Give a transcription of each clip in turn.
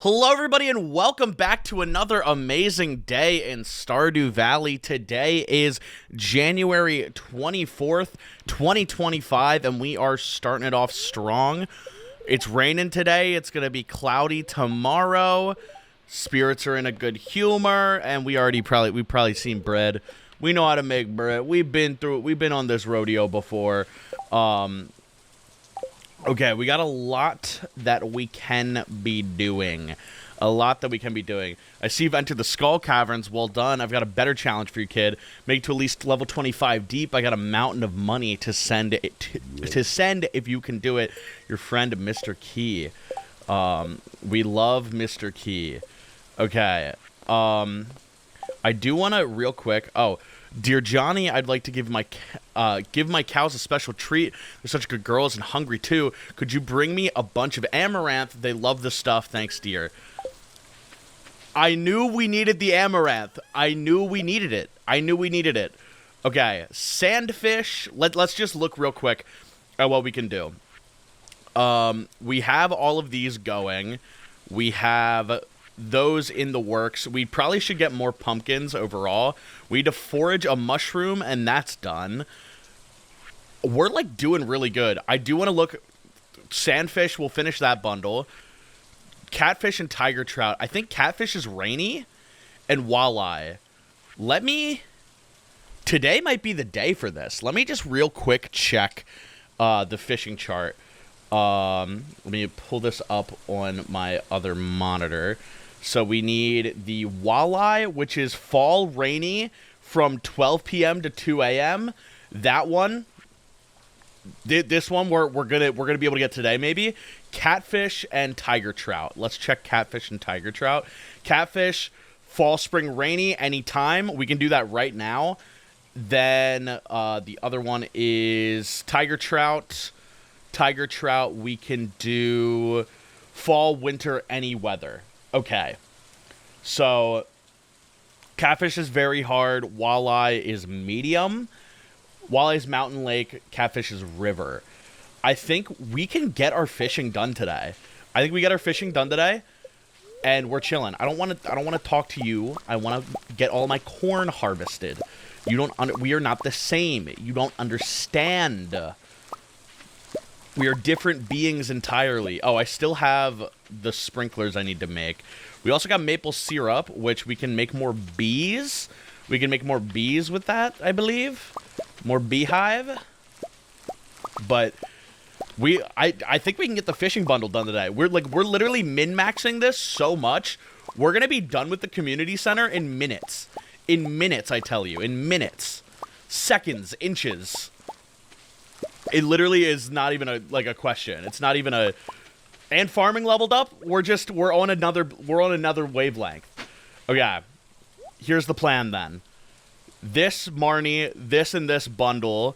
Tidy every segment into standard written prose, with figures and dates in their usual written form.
Hello everybody and welcome back to another amazing day in Stardew Valley. Today is January 24th, 2025, and we are starting it off strong. It's raining today, it's going to be cloudy tomorrow. Spirits are in a good humor, and we've probably seen bread. We know how to make bread. We've been on this rodeo before. Okay, we got a lot that we can be doing. I see you've entered the Skull Caverns. Well done. I've got a better challenge for you, kid. Make it to at least level 25 deep. I got a mountain of money to send if you can do it. Your friend, Mr. Key. We love Mr. Key. Okay. I do want to, real quick... Oh, dear Johnny, I'd like to give my cows a special treat. They're such good girls and hungry too. Could you bring me a bunch of amaranth? They love the stuff. Thanks, dear. I knew we needed the amaranth. I knew we needed it. Okay, sandfish. Let's just look real quick at what we can do. We have all of these going. We have those in the works. We probably should get more pumpkins overall. We need to forage a mushroom, and that's done. We're, like, doing really good. I do want to look... Sandfish, we'll finish that bundle. Catfish and tiger trout. I think catfish is rainy. And walleye. Today might be the day for this. Let me just real quick check the fishing chart. Let me pull this up on my other monitor. So we need the walleye, which is fall rainy from 12 p.m. to 2 a.m. That one, this one we're gonna be able to get today maybe. Catfish and tiger trout. Let's check catfish and tiger trout. Catfish, fall, spring, rainy, anytime. We can do that right now. Then the other one is tiger trout. Tiger trout, we can do fall, winter, any weather. Okay, so catfish is very hard. Walleye is medium. Walleye is mountain lake. Catfish is river. I think we can get our fishing done today. And we're chilling. I don't want to talk to you. I want to get all my corn harvested. We are not the same. You don't understand. We are different beings entirely. Oh, I still have the sprinklers I need to make. We also got maple syrup, which we can make more bees. We can make more bees with that, I believe. More beehive. But I think we can get the fishing bundle done today. We're literally min-maxing this so much. We're going to be done with the community center in minutes. In minutes, I tell you. In minutes. Seconds, inches. It literally is not even a question. It's not even a... And farming leveled up. We're on another wavelength. Okay. Here's the plan then. This Marnie, this and this bundle.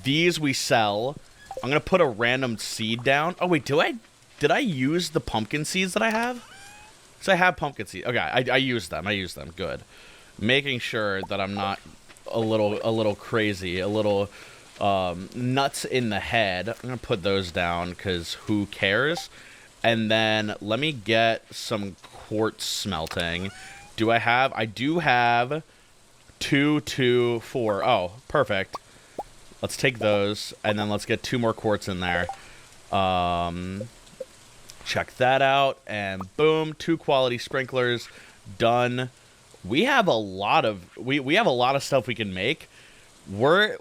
These we sell. I'm gonna put a random seed down. Oh wait, did I use the pumpkin seeds that I have? So I have pumpkin seeds. Okay, I used them. Good. Making sure that I'm not a little crazy, a little nuts in the head. I'm gonna put those down because who cares? And then let me get some quartz smelting. I do have 2, 2, 4. Oh, perfect. Let's take those and then let's get 2 more quartz in there. Check that out and boom, 2 quality sprinklers done. We have a lot of we have a lot of stuff we can make. We're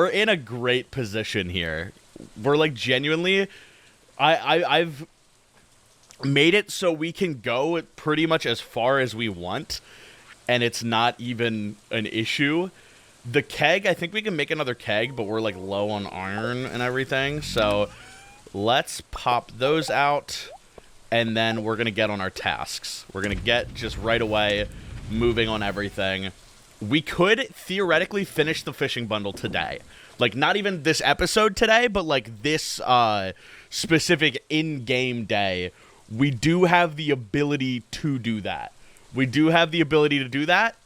in a great position here. We're like genuinely, I've made it so we can go pretty much as far as we want, and it's not even an issue. The keg, I think we can make another keg, but we're like low on iron and everything. So let's pop those out, and then we're gonna get on our tasks. We're gonna get just right away moving on everything. We could theoretically finish the fishing bundle today. Like, not even this episode today, but, like, this specific in-game day. We do have the ability to do that.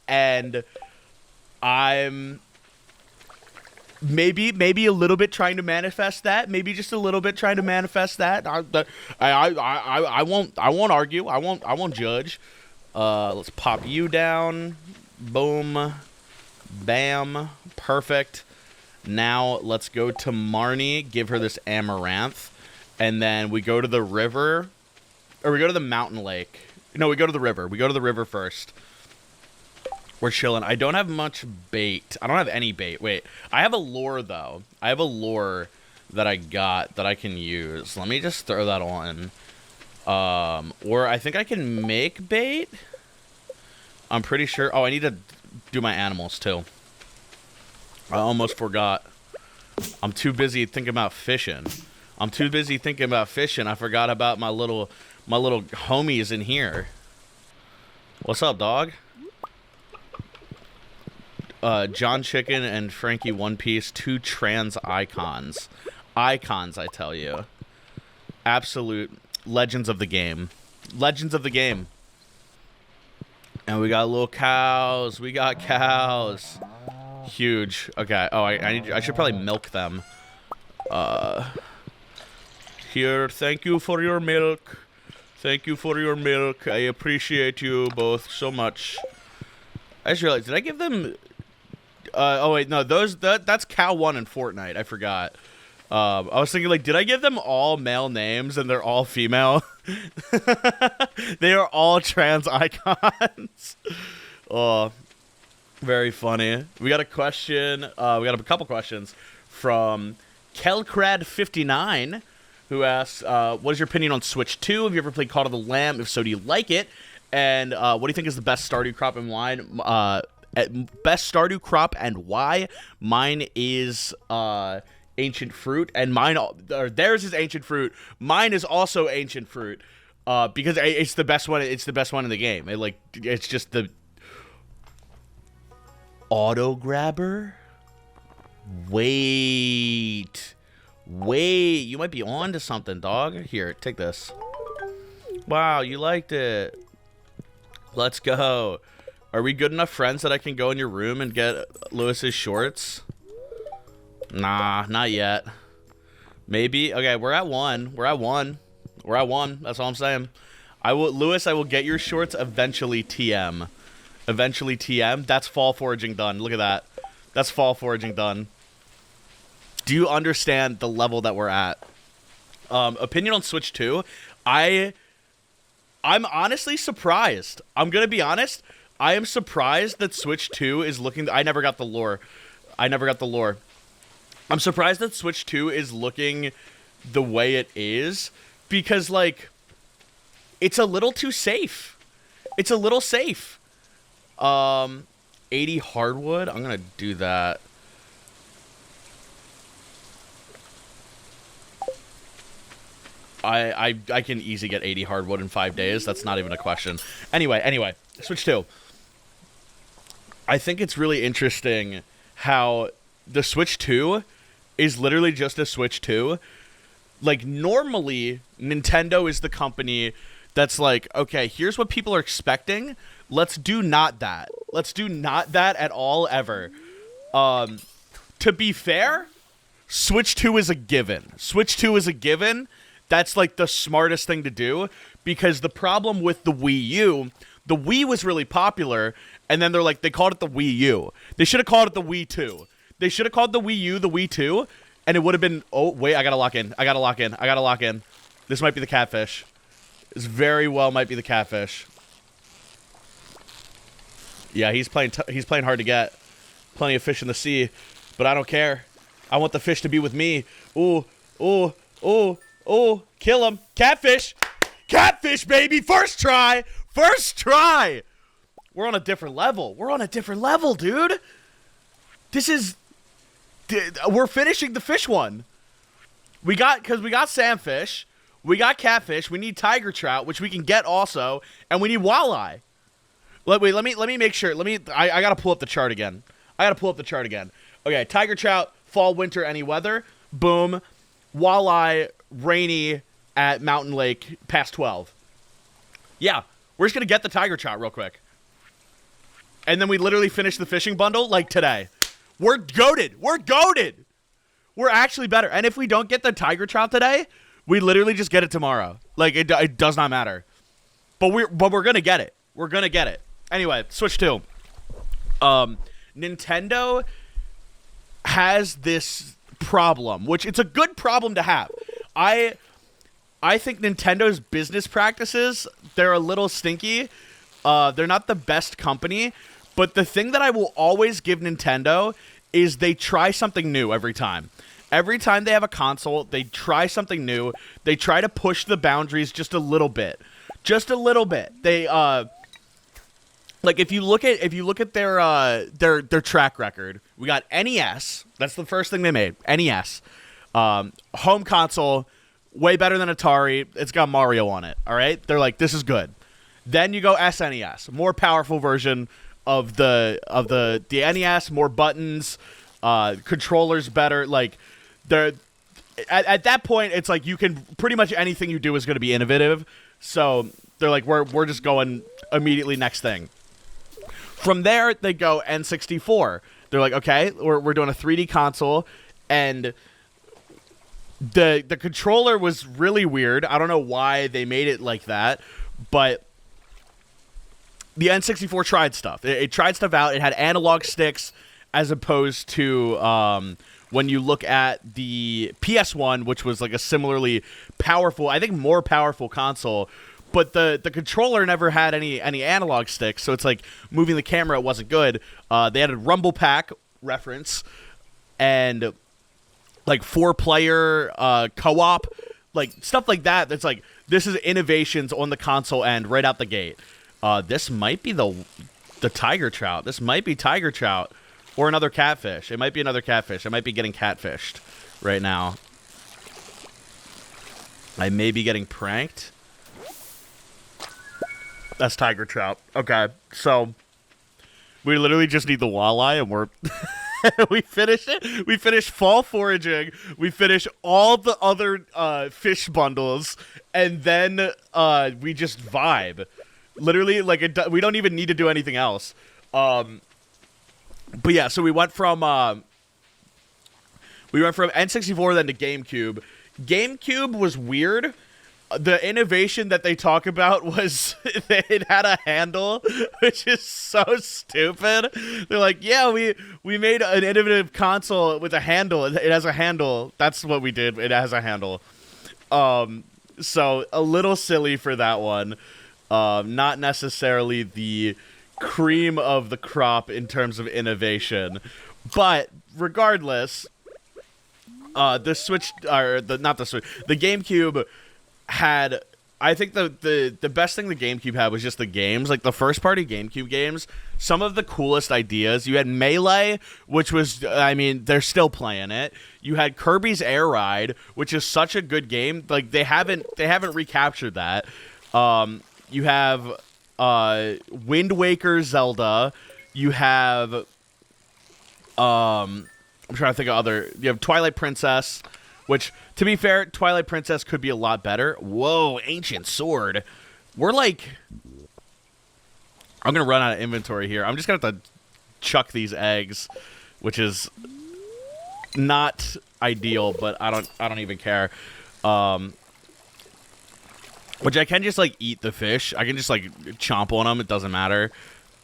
And maybe a little bit trying to manifest that. Maybe just a little bit trying to manifest that. I won't argue. I won't judge. Let's pop you down. Boom. Bam. Perfect. Now let's go to Marnie. Give her this amaranth, and then we go to the river, or we go to the mountain lake. No, we go to the river. We go to the river first. We're chilling. I don't have much bait. I don't have any bait. Wait, I have a lure, though. I have a lure that I got that I can use. Let me just throw that on. Or I think I can make bait. I'm pretty sure. Oh, I need to do my animals, too. I almost forgot. I'm too busy thinking about fishing. I forgot about my little homies in here. What's up, dog? John Chicken and Frankie One Piece, 2 trans icons. Icons, I tell you. Absolute legends of the game. Legends of the game. And we got little cows. We got cows. Huge. Okay. Oh, I should probably milk them. Here, thank you for your milk. Thank you for your milk. I appreciate you both so much. I just realized, did I give them... oh, wait, no, that's Cow 1 in Fortnite. I forgot. I was thinking, like, did I give them all male names and they're all female? They are all trans icons. Oh, very funny. We got a question. We got a couple questions from Kelcrad59, who asks, what is your opinion on Switch 2? Have you ever played Call of the Lamb? If so, do you like it? And what do you think is the best Stardew crop in line? Best Stardew crop and why? Mine is ancient fruit, and theirs is ancient fruit. Mine is also ancient fruit, because it's the best one. It's the best one in the game. It's just the auto grabber. Wait, you might be on to something, dog. Here, take this. Wow, you liked it. Let's go. Are we good enough friends that I can go in your room and get Lewis's shorts? Nah, not yet. Maybe. Okay, we're at 1. We're at 1. That's all I'm saying. Lewis, I will get your shorts eventually, TM. Eventually, TM. That's fall foraging done. Look at that. That's fall foraging done. Do you understand the level that we're at? Opinion on Switch 2? I'm honestly surprised. I'm going to be honest. I am surprised that Switch 2 is looking... I never got the lore. I'm surprised that Switch 2 is looking the way it is, because, like, it's a little too safe. It's a little safe. 80 hardwood? I'm going to do that. I can easily get 80 hardwood in 5 days. That's not even a question. Anyway, Switch 2. I think it's really interesting how the Switch 2 is literally just a Switch 2. Like, normally, Nintendo is the company that's like, okay, here's what people are expecting. Let's do not that. Let's do not that at all, ever. To be fair, Switch 2 is a given. Switch 2 is a given. That's, like, the smartest thing to do, because the problem with the Wii U, the Wii was really popular, and then they called it the Wii U. They should have called it the Wii 2. They should have called the Wii U the Wii 2, and it would have been... Oh, wait, I gotta lock in. This might be the catfish. This very well might be the catfish. Yeah, he's playing hard to get. Plenty of fish in the sea, but I don't care. I want the fish to be with me. Ooh, kill him. Catfish, baby, first try. We're on a different level, dude. We're finishing the fish one. Because we got sandfish, we got catfish, we need tiger trout, which we can get also, and we need walleye. Let me make sure. I gotta pull up the chart again. Okay, tiger trout, fall, winter, any weather. Boom. Walleye, rainy at Mountain Lake, past 12. Yeah, we're just gonna get the tiger trout real quick. And then we literally finish the fishing bundle, like, today. We're goated. We're goated. We're actually better. And if we don't get the tiger trout today, we literally just get it tomorrow. Like, it does not matter. But we're going to get it. We're going to get it. Anyway, Switch 2. Nintendo has this problem, which it's a good problem to have. I think Nintendo's business practices, they're a little stinky. They're not the best company. But the thing that I will always give Nintendo is they try something new every time. Every time they have a console, they try something new. They try to push the boundaries just a little bit. Just a little bit. They like if you look at their track record, we got NES. That's the first thing they made. NES. Home console, way better than Atari. It's got Mario on it. All right? They're like, this is good. Then you go SNES, more powerful version of the NES, more buttons, controllers better. Like they're at that point, it's like you can pretty much anything you do is going to be innovative. So they're like, we're just going immediately next thing. From there, they go N64. They're like, okay, we're doing a 3D console, and the controller was really weird. I don't know why they made it like that, but the N64 tried stuff. It tried stuff out. It had analog sticks as opposed to when you look at the PS1, which was like a similarly powerful, I think more powerful console, but the controller never had any analog sticks, so it's like moving the camera, it wasn't good. They had a Rumble Pack reference and like 4-player co-op, like stuff like that. That's like, this is innovations on the console end right out the gate. This might be the tiger trout. This might be tiger trout or another catfish. It might be another catfish. I might be getting catfished right now. I may be getting pranked. That's tiger trout. Okay, so we literally just need the walleye, and we're we finish it. We finish fall foraging. We finish all the other fish bundles, and then we just vibe. Literally, like we don't even need to do anything else. But yeah, so we went from N64 then to GameCube. GameCube was weird. The innovation that they talk about was that it had a handle, which is so stupid. They're like, yeah, we made an innovative console with a handle. It has a handle. That's what we did. It has a handle. So a little silly for that one. Not necessarily the cream of the crop in terms of innovation, but regardless, the GameCube had, I think the best thing the GameCube had was just the games, like the first party GameCube games. Some of the coolest ideas. You had Melee, which was, I mean, they're still playing it. You had Kirby's Air Ride, which is such a good game. Like they haven't recaptured that. You have Wind Waker Zelda. You have I'm trying to think of other. You have Twilight Princess, which, to be fair, Twilight Princess could be a lot better. Whoa, Ancient Sword. We're like, I'm gonna run out of inventory here. I'm just gonna have to chuck these eggs, which is not ideal, but I don't even care. Which I can just, like, eat the fish. I can just, like, chomp on them. It doesn't matter.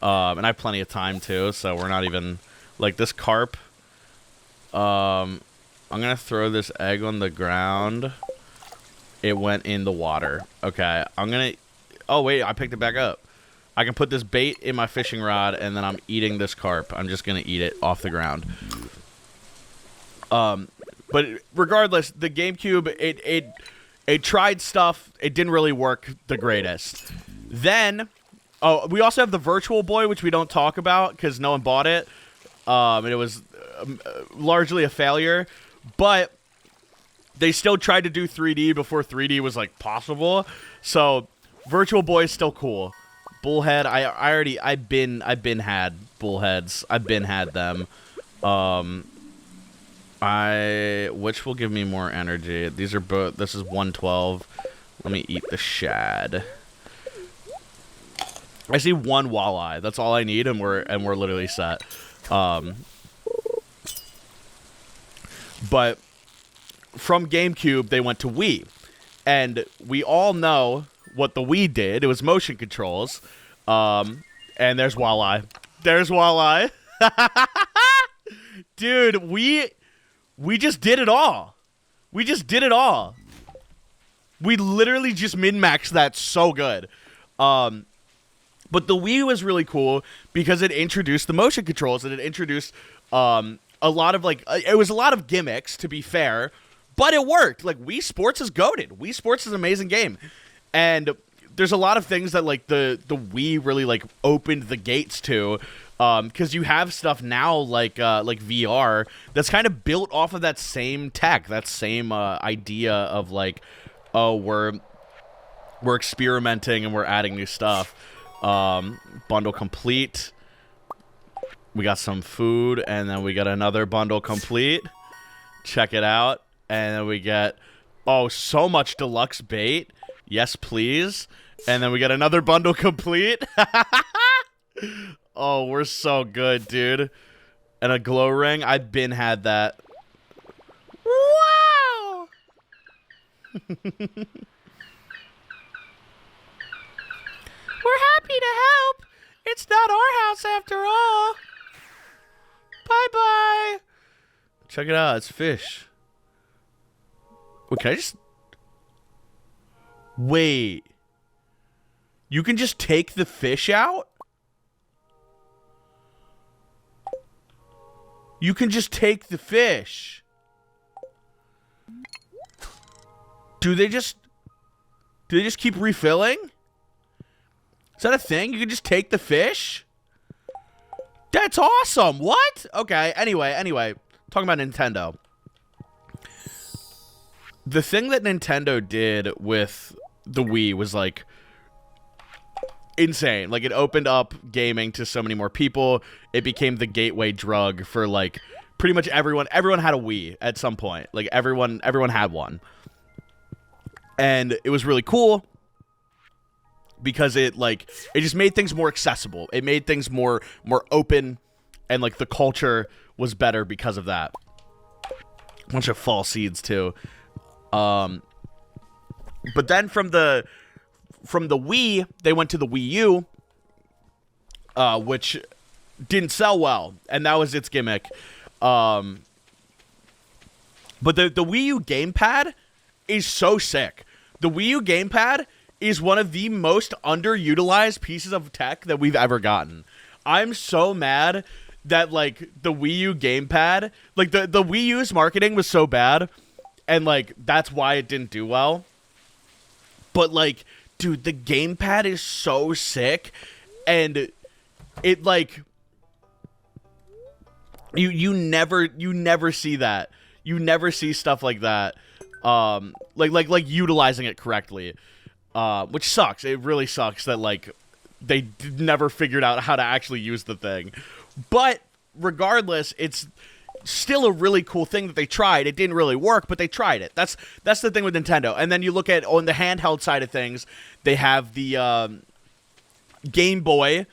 And I have plenty of time, too, so we're not even... Like, this carp... I'm going to throw this egg on the ground. It went in the water. Okay, I'm going to... Oh, wait, I picked it back up. I can put this bait in my fishing rod, and then I'm eating this carp. I'm just going to eat it off the ground. But regardless, the GameCube, it tried stuff. It didn't really work the greatest. Then, we also have the Virtual Boy, which we don't talk about because no one bought it. And it was largely a failure. But they still tried to do 3D before 3D was, like, possible. So, Virtual Boy is still cool. Bullhead, I've been had bullheads. I've been had them. Which will give me more energy? These are both. This is 112. Let me eat the shad. I see one walleye. That's all I need, and we're literally set. But from GameCube, they went to Wii. And we all know what the Wii did. It was motion controls. And there's Walleye. There's Walleye. Dude, we just did it all. We just did it all. We literally just min-maxed that so good. But the Wii was really cool because it introduced the motion controls, and it introduced a lot of, like, it was a lot of gimmicks, to be fair, but it worked. Like, Wii Sports is goated. Wii Sports is an amazing game. And there's a lot of things that, like, the Wii really, like, opened the gates to, because you have stuff now like VR that's kind of built off of that same tech, that same idea of, like, oh, we're experimenting and we're adding new stuff. Bundle complete. We got some food, and then we got another bundle complete. Check it out. And then we get, oh, so much deluxe bait. Yes, please. And then we got another bundle complete. Oh, we're so good, dude. And a glow ring. I've been had that. Wow! We're happy to help. It's not our house after all. Bye-bye. Check it out. It's fish. Wait, can I just... Wait. You can just take the fish out? You can just take the fish. Do they just keep refilling? Is that a thing? You can just take the fish? That's awesome. What? Okay, anyway. Talking about Nintendo. The thing that Nintendo did with the Wii was, like, insane. Like, it opened up gaming to so many more people. It became the gateway drug for, like, pretty much everyone. Everyone had a Wii at some point. Like, everyone had one. And it was really cool because it just made things more accessible. It made things more open, and, like, the culture was better because of that. A bunch of fall seeds too. But then from the Wii, they went to the Wii U, which didn't sell well, and that was its gimmick. But the Wii U gamepad is so sick. The Wii U gamepad is one of the most underutilized pieces of tech that we've ever gotten. I'm so mad that, like, the Wii U gamepad, like, the Wii U's marketing was so bad, and, like, that's why it didn't do well. But, like, dude, the gamepad is so sick, and it, like, you never see that. You never see stuff like that. Like utilizing it correctly. Which sucks. It really sucks that, like, they never figured out how to actually use the thing. But regardless, it's still a really cool thing that they tried. It didn't really work, but they tried it. That's the thing with Nintendo. And then you look at, on the handheld side of things, they have the Game Boy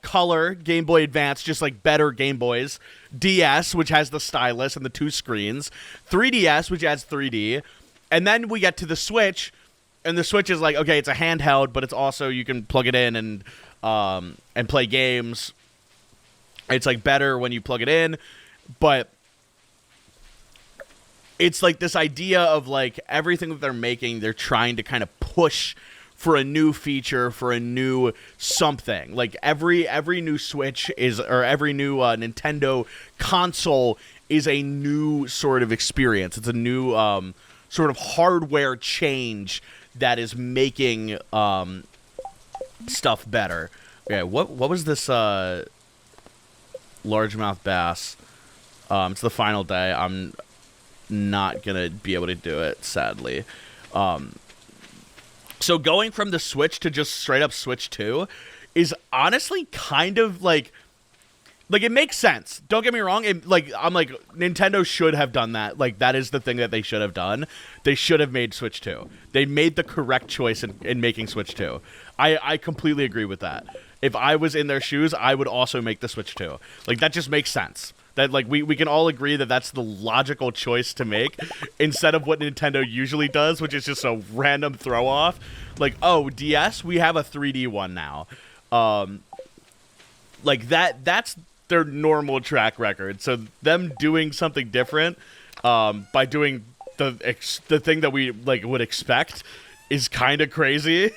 Color, Game Boy Advance, just like better Game Boys. DS, which has the stylus and the two screens. 3DS, which adds 3D. And then we get to the Switch, and the Switch is like, okay, it's a handheld, but it's also, you can plug it in and play games. It's, like, better when you plug it in, but it's, like, this idea of, like, everything that they're making, they're trying to kind of push for a new feature, for a new something. Like, every new Switch or every new Nintendo console is a new sort of experience. It's a new sort of hardware change that is making stuff better. Okay, what was this largemouth bass? It's the final day. I'm not gonna be able to do it, sadly. So going from the Switch to just straight up Switch 2 is honestly kind of like it makes sense. Don't get me wrong. I'm like, Nintendo should have done that. Like, that is the thing that they should have done. They should have made Switch 2. They made the correct choice in making Switch 2. I completely agree with that. If I was in their shoes, I would also make the Switch 2. Like, that just makes sense. That, like, we can all agree that that's the logical choice to make instead of what Nintendo usually does, which is just a random throw off. Like, oh, DS, we have a 3D one now. Like, that's their normal track record. So them doing something different by doing the thing that we, like, would expect is kind of crazy.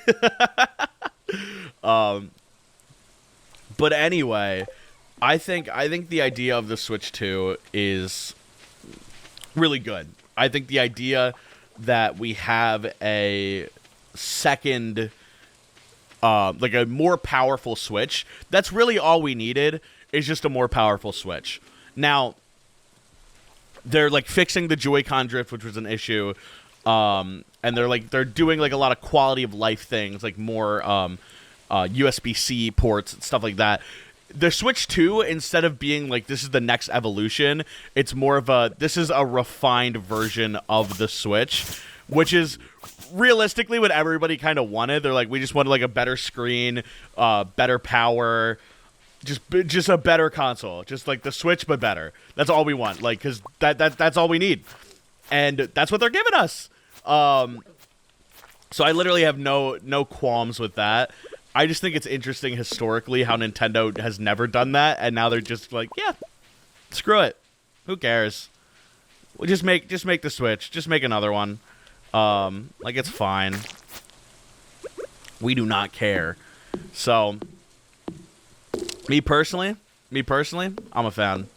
But anyway, I think the idea of the Switch 2 is really good. I think the idea that we have a second, like a more powerful Switch, that's really all we needed, is just a more powerful Switch. Now, they're, like, fixing the Joy-Con drift, which was an issue, and they're doing, like, a lot of quality of life things, like more USB-C ports and stuff like that. The Switch 2, instead of being like, this is the next evolution, it's more of this is a refined version of the Switch, which is realistically what everybody kind of wanted. They're like, we just wanted, like, a better screen, better power, just a better console. Just like the Switch, but better. That's all we want. Like, because that's all we need. And that's what they're giving us. So I literally have no qualms with that. I just think it's interesting historically how Nintendo has never done that, and now they're just like, yeah, screw it. Who cares? We'll just make the Switch. Just make another one. Like, it's fine. We do not care. So, me personally, I'm a fan.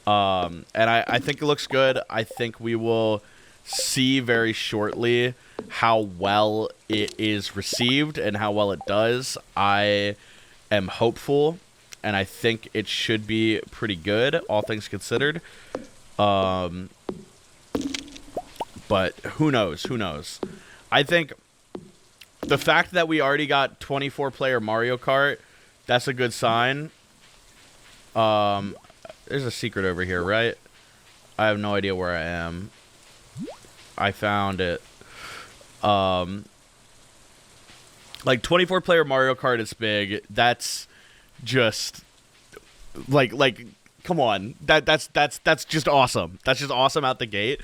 And I think it looks good. I think we will see very shortly how well it is received and how well it does. I am hopeful, and I think it should be pretty good, all things considered. But who knows? I think the fact that we already got 24-player Mario Kart, that's a good sign. There's a secret over here, right? I have no idea where I am. I found it. Like, 24-player Mario Kart is big. That's just like come on. That's just awesome. That's just awesome out the gate.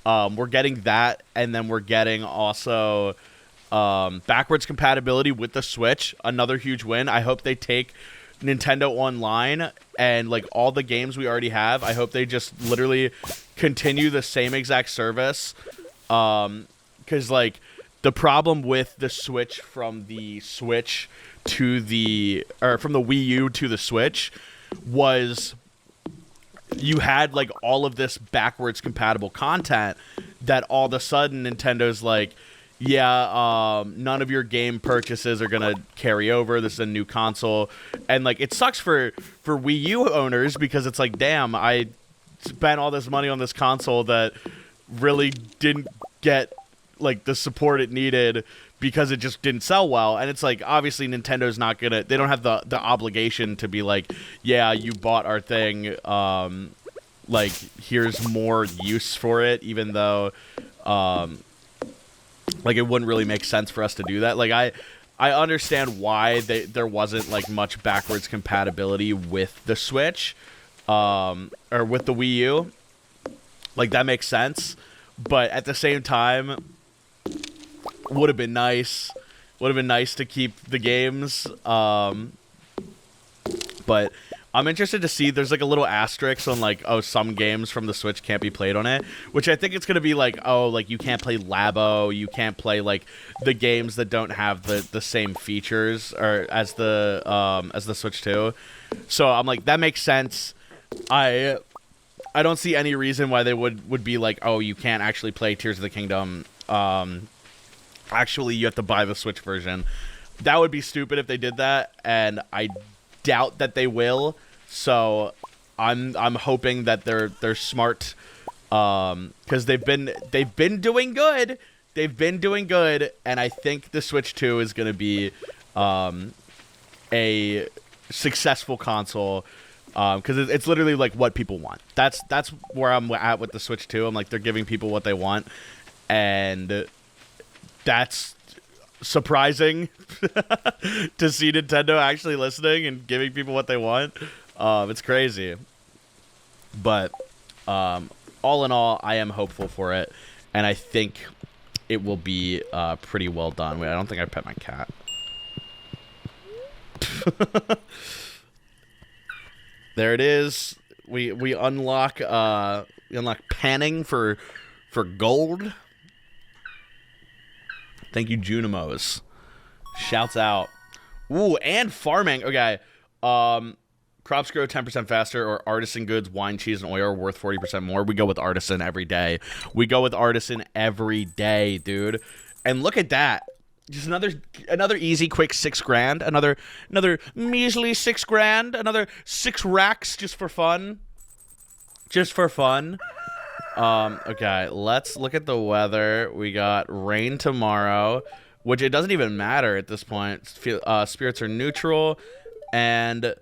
We're getting that, and then we're getting also backwards compatibility with the Switch. Another huge win. I hope they take Nintendo Online and, like, all the games we already have. I hope they just literally continue the same exact service. Because, like, the problem with the Switch from the Switch to from the Wii U to the Switch was you had, like, all of this backwards compatible content that all of a sudden Nintendo's like, yeah, none of your game purchases are gonna carry over. This is a new console, and, like, it sucks for Wii U owners because it's like, damn, I spent all this money on this console that really didn't get, like, the support it needed because it just didn't sell well. And it's like, obviously Nintendo's not gonna, they don't have the obligation to be like, yeah, you bought our thing, like, here's more use for it, even though like, it wouldn't really make sense for us to do that. Like, I understand why there wasn't, like, much backwards compatibility with the Switch, or with the Wii U. Like, that makes sense. But at the same time, would have been nice. Would have been nice to keep the games. But I'm interested to see. There's, like, a little asterisk on, like, oh, some games from the Switch can't be played on it, which I think it's gonna be like, oh, like, you can't play Labo, you can't play, like, the games that don't have the same features or as the Switch 2. So I'm like, that makes sense. I don't see any reason why they would be like, oh, you can't actually play Tears of the Kingdom. Actually, you have to buy the Switch version. That would be stupid if they did that, and I doubt that they will. So I'm hoping that they're smart, because they've been doing good. They've been doing good, and I think the Switch 2 is going to be a successful console. Because it's literally, like, what people want. That's where I'm at with the Switch 2. I'm like, they're giving people what they want, and that's surprising to see Nintendo actually listening and giving people what they want. It's crazy. But all in all, I am hopeful for it, and I think it will be pretty well done. Wait, I don't think I pet my cat. There it is. We unlock panning for gold. Thank you, Junimos. Shouts out. Ooh, and farming. Okay. Crops grow 10% faster, or artisan goods, wine, cheese, and oil are worth 40% more. We go with artisan every day. We go with artisan every day, dude. And look at that. Just another easy, quick $6 grand. Another measly $6 grand. Another 6 racks just for fun. Just for fun. Okay, let's look at the weather. We got rain tomorrow, which it doesn't even matter at this point. Spirits are neutral, and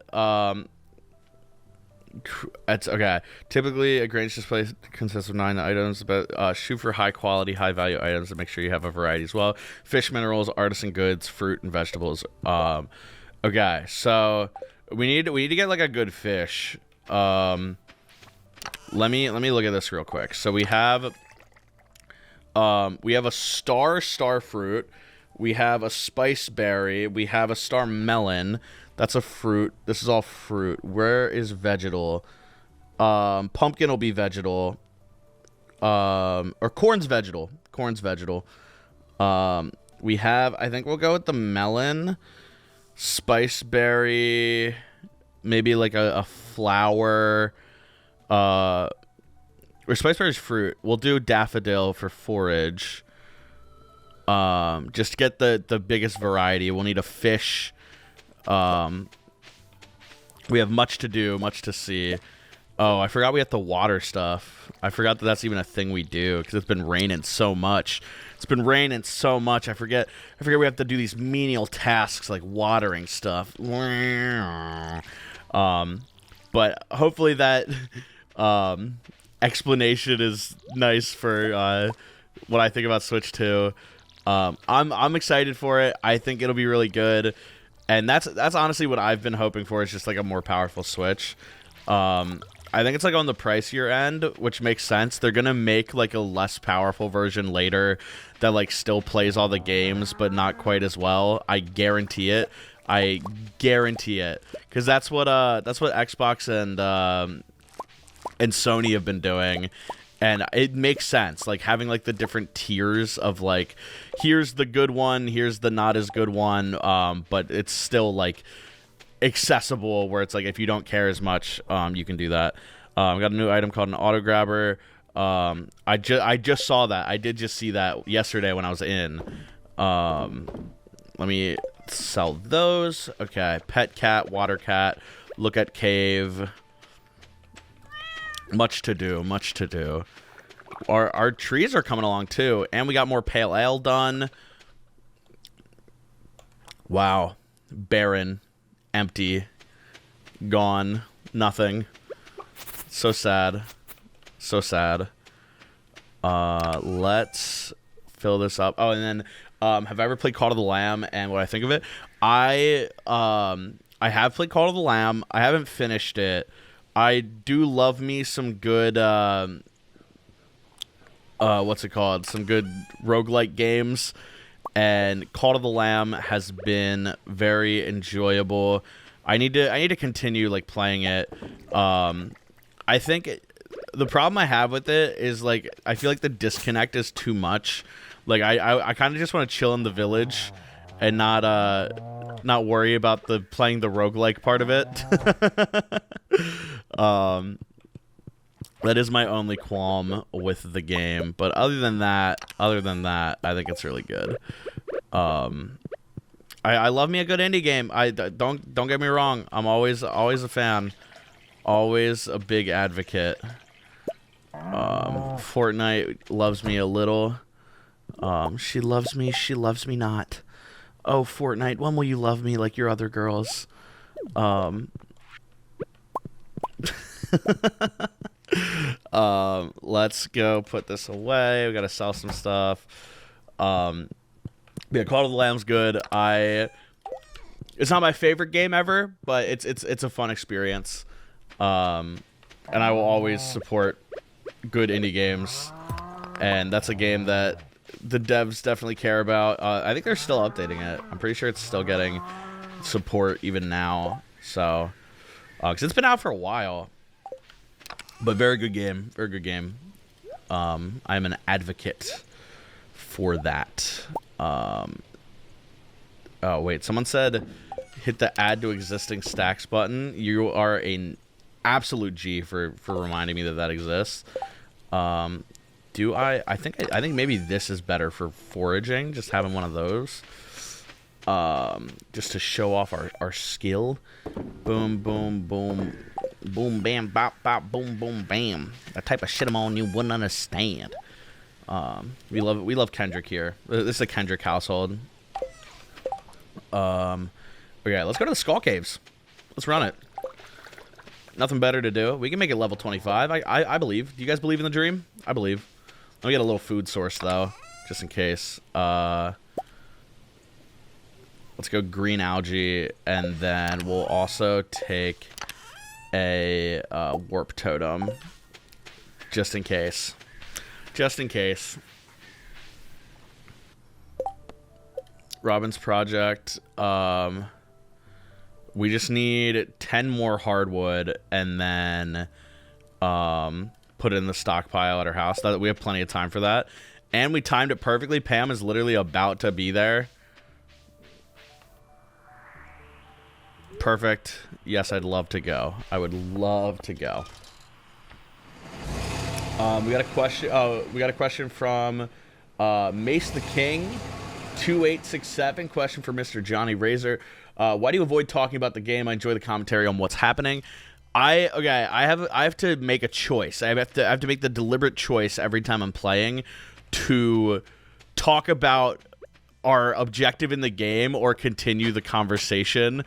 it's okay. Typically, a grange display consists of 9 items, but shoot for high quality, high value items and make sure you have a variety as well. Fish, minerals, artisan goods, fruit, and vegetables. Okay, so we need to get like a good fish. Let me look at this real quick. So we have a star fruit. We have a spice berry. We have a star melon. That's a fruit. This is all fruit. Where is vegetal? Pumpkin will be vegetal. Or corn's vegetal. Corn's vegetal. We have, I think we'll go with the melon. Spice berry. Maybe like a flower. Or spice berry's fruit. We'll do daffodil for forage. Just get the biggest variety. We'll need a fish. We have much to do, much to see. Oh, I forgot we have to water stuff. I forgot that that's even a thing we do because it's been raining so much. It's been raining so much. I forget we have to do these menial tasks like watering stuff. But hopefully that explanation is nice for what I think about Switch 2. I'm excited for it. I think it'll be really good. And that's honestly what I've been hoping for, is just like a more powerful Switch. I think it's like on the pricier end, which makes sense. They're gonna make like a less powerful version later that like still plays all the games but not quite as well. I guarantee it. I guarantee it, because that's what Xbox and Sony have been doing. And it makes sense, like having like the different tiers of like, here's the good one, here's the not as good one, but it's still like accessible, where it's like if you don't care as much, you can do that. I got a new item called an auto grabber. I just saw that. I did just see that yesterday when I was in. Let me sell those. Okay, pet cat, water cat, look at cave. Much to do, much to do. Our trees are coming along too, and we got more pale ale done. Wow. Barren, empty, gone, nothing. So sad. So sad. Let's fill this up. Oh, and then have I ever played Call of the Lamb and what I think of it? I have played Call of the Lamb. I haven't finished it. I do love me some good, what's it called? Some good roguelike games. And Call of the Lamb has been very enjoyable. I need to continue, like, playing it. I think the problem I have with it is, like, I feel like the disconnect is too much. Like, I kind of just want to chill in the village and not worry about playing the roguelike part of it. That is my only qualm with the game, but other than that, I think it's really good. I love me a good indie game. Don't get me wrong. I'm always a fan, always a big advocate. Fortnite loves me a little. She loves me not. Oh, Fortnite, when will you love me like your other girls? Let's go put this away. We gotta sell some stuff. Yeah, Call of the Lamb's good. It's not my favorite game ever, but it's a fun experience. and I will always support good indie games. And that's a game that the devs definitely care about. I think they're still updating it. I'm pretty sure it's still getting support even now. So, because it's been out for a while. But very good game. Very good game. I'm an advocate for that. Oh, wait. Someone said hit the add to existing stacks button. You are an absolute G for reminding me that exists. Do I think maybe this is better for foraging, just having one of those. Just to show off our skill. Boom, boom, boom. Boom, bam, bop, bop, boom, boom, bam. That type of shit I'm on you wouldn't understand. We love Kendrick here. This is a Kendrick household. Okay, let's go to the Skull Caves. Let's run it. Nothing better to do. We can make it level 25. I believe. Do you guys believe in the dream? I believe. Let me get a little food source, though, just in case. Let's go green algae, and then we'll also take a warp totem, just in case. Just in case. Robin's project. We just need 10 more hardwood, and then put it in the stockpile at our house. We have plenty of time for that. And we timed it perfectly. Pam is literally about to be there. Perfect. Yes, I'd love to go. I would love to go. We got a question. We got a question from Mace the King 2867. Question for Mr. Jonny RaZeR. Why do you avoid talking about the game? I enjoy the commentary on what's happening. I have to make a choice. I have to make the deliberate choice every time I'm playing to talk about our objective in the game or continue the conversation.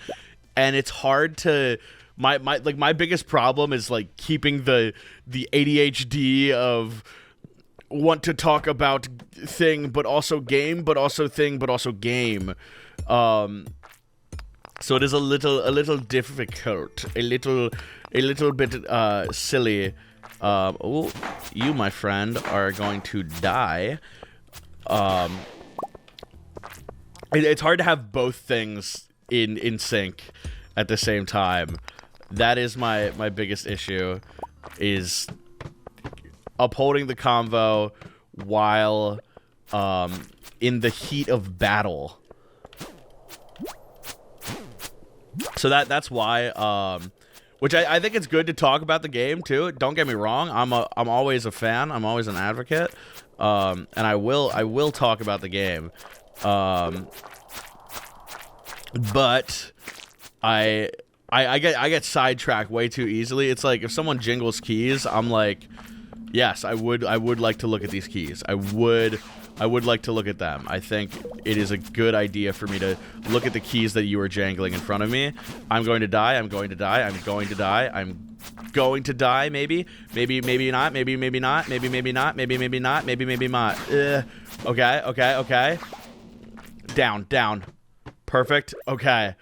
And it's hard to my biggest problem is like keeping the ADHD of want to talk about thing but also game but also thing but also game. So it is a little difficult, a little bit silly. Oh, you, my friend, are going to die. It's hard to have both things in sync at the same time. That is my biggest issue, is upholding the convo while in the heat of battle. So that's why, which I think it's good to talk about the game too. Don't get me wrong. I'm always a fan. I'm always an advocate. And I will talk about the game. But I get sidetracked way too easily. It's like if someone jingles keys, I'm like, yes, I would like to look at these keys. I would like to look at them. I think it is a good idea for me to look at the keys that you are jangling in front of me. I'm going to die. I'm going to die. I'm going to die. I'm going to die. Maybe not. Maybe not. Maybe not. Maybe not. Maybe not. Okay. Down. Perfect. Okay.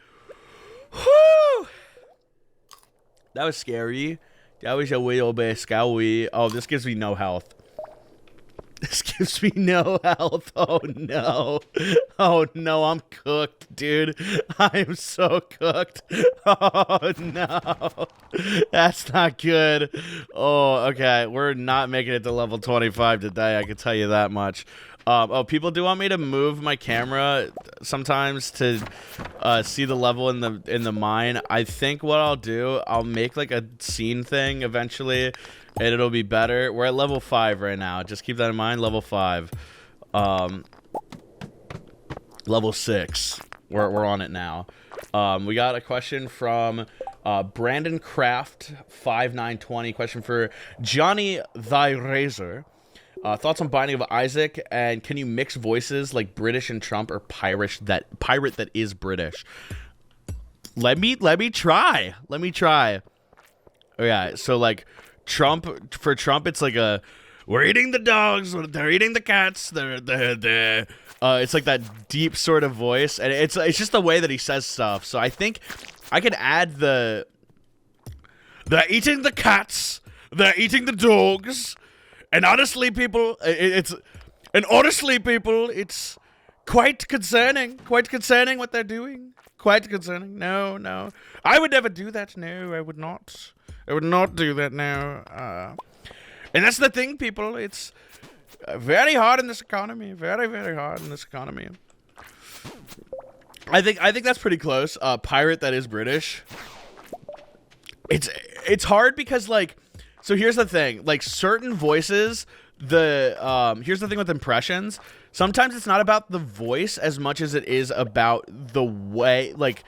Whew. That was scary. That was a little bit scary. Oh, this gives me no health. This gives me no health. Oh no. Oh no, I'm cooked, dude. I am so cooked. Oh no. That's not good. Oh, okay. We're not making it to level 25 today, I can tell you that much. Oh, people do want me to move my camera sometimes to see the level in the mine. I think what I'll do, I'll make like a scene thing eventually, and it'll be better. We're at level 5 right now. Just keep that in mind. Level 5. Level 6. We're on it now. We got a question from Brandon Craft 5920. Question for Jonny RaZeR. Thoughts on Binding of Isaac, and can you mix voices like British and Trump or pirate that is British? Let me try. Oh yeah, so like Trump, it's like we're eating the dogs, they're eating the cats, it's like that deep sort of voice, and it's just the way that he says stuff. So I think I could add they're eating the cats, They're eating the dogs. And honestly, people, it's quite concerning. Quite concerning what they're doing. Quite concerning. No, no. I would never do that. No, I would not. I would not do that now. And that's the thing, people. It's very hard in this economy. Very, very hard in this economy. I think that's pretty close. Pirate that is British. It's hard because, like, so here's the thing. Like, certain voices, here's the thing with impressions. Sometimes it's not about the voice as much as it is about the way, like,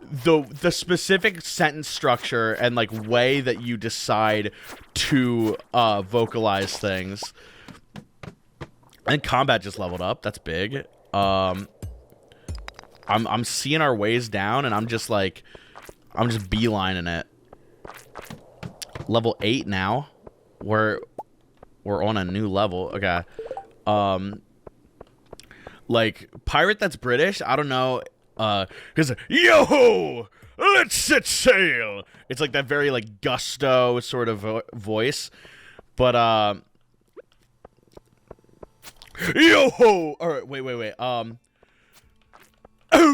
the specific sentence structure and, like, way that you decide to vocalize things. And combat just leveled up. That's big. I'm seeing our ways down, and I'm just beelining it. Level 8 now. We're on a new level. Okay. Like, pirate that's British, I don't know. Cause yo, let's set sail. It's like that very like gusto sort of voice, but yo ho. All right, wait. Oh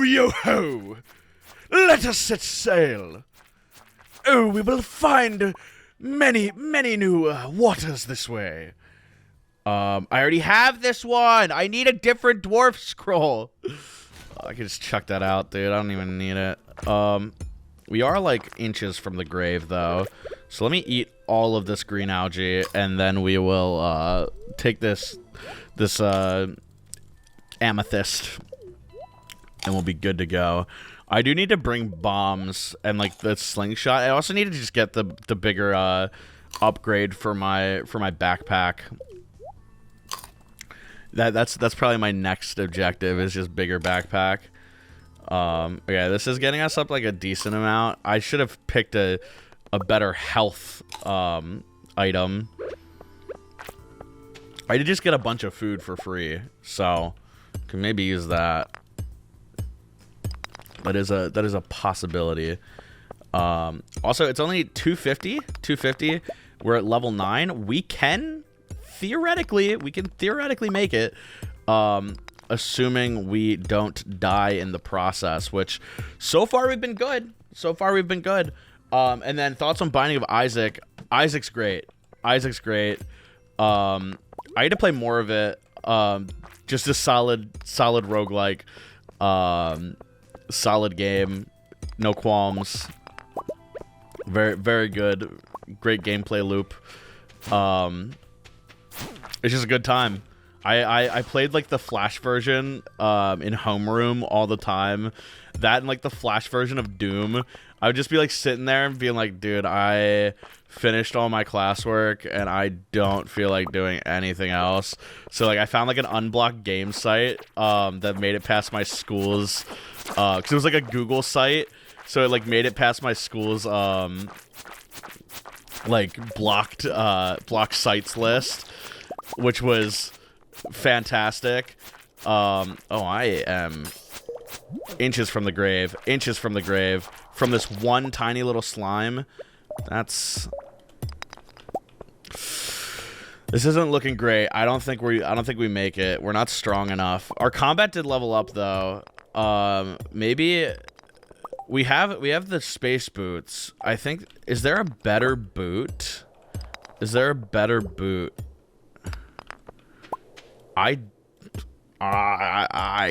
yo ho, let us set sail. Oh, we will find many new waters this way. I already have this one. I need a different dwarf scroll. I can just chuck that out, dude. I don't even need it. We are like inches from the grave, though. So let me eat all of this green algae, and then we will take this amethyst, and we'll be good to go. I do need to bring bombs and like the slingshot. I also need to just get the bigger upgrade for my backpack. That's probably my next objective, is just bigger backpack. Okay, this is getting us up like a decent amount. I should have picked a better health item. I did just get a bunch of food for free, so can maybe use that. That is a possibility. Also, it's only 250. We're at level 9. We can theoretically make it, assuming we don't die in the process, which so far we've been good. And then thoughts on Binding of Isaac. Isaac's great. I need to play more of it. Just a solid roguelike. Solid game. No qualms. Very, very good. Great gameplay loop. It's just a good time. I played like the Flash version in homeroom all the time. That and like the Flash version of Doom. I would just be like sitting there and being like, dude, I finished all my classwork and I don't feel like doing anything else. So like I found like an unblocked game site that made it past my school's because it was like a Google site. So it like made it past my school's like blocked sites list, which was fantastic. I am inches from the grave from this one tiny little slime. This isn't looking great. I don't think we make it. We're not strong enough. Our combat did level up though. Maybe we have the space boots. I think, is there a better boot? I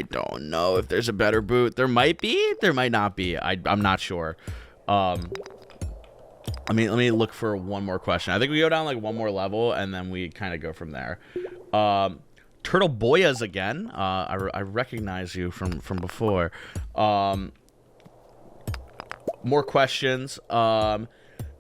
don't know if there's a better boot. There might be, there might not be. I'm not sure. Let me look for one more question. I think we go down like one more level and then we kind of go from there. Turtle Boyas again. I recognize you from before. More questions.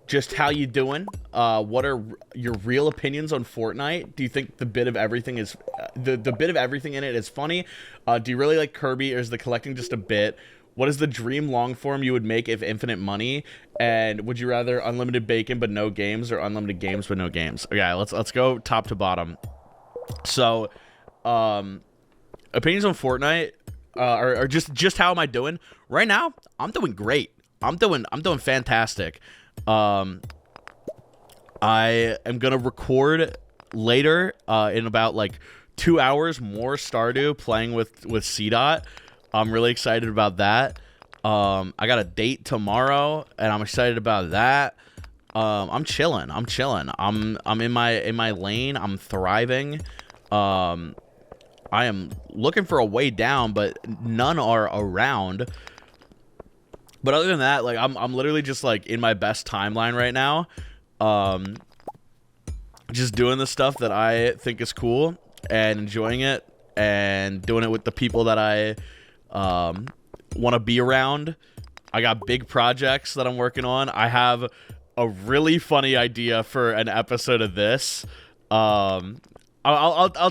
Just how you doing? What are your real opinions on Fortnite? Do you think the bit of everything is the bit of everything in it is funny? Do you really like Kirby, or is the collecting just a bit? What is the dream long form you would make if infinite money? And would you rather unlimited bacon but no games, or unlimited games but no games? Okay, let's go top to bottom. So, opinions on Fortnite, or just how am I doing right now? I'm doing great. I'm doing fantastic. I am gonna record later in about like 2 hours more Stardew playing with C-Dot. I'm really excited about that. I got a date tomorrow, and I'm excited about that. I'm chilling. I'm in my lane. I'm thriving. I am looking for a way down, but none are around. But other than that, like I'm literally just like in my best timeline right now. Just doing the stuff that I think is cool and enjoying it and doing it with the people that I want to be around. I got big projects that I'm working on. I have a really funny idea for an episode of this. I'll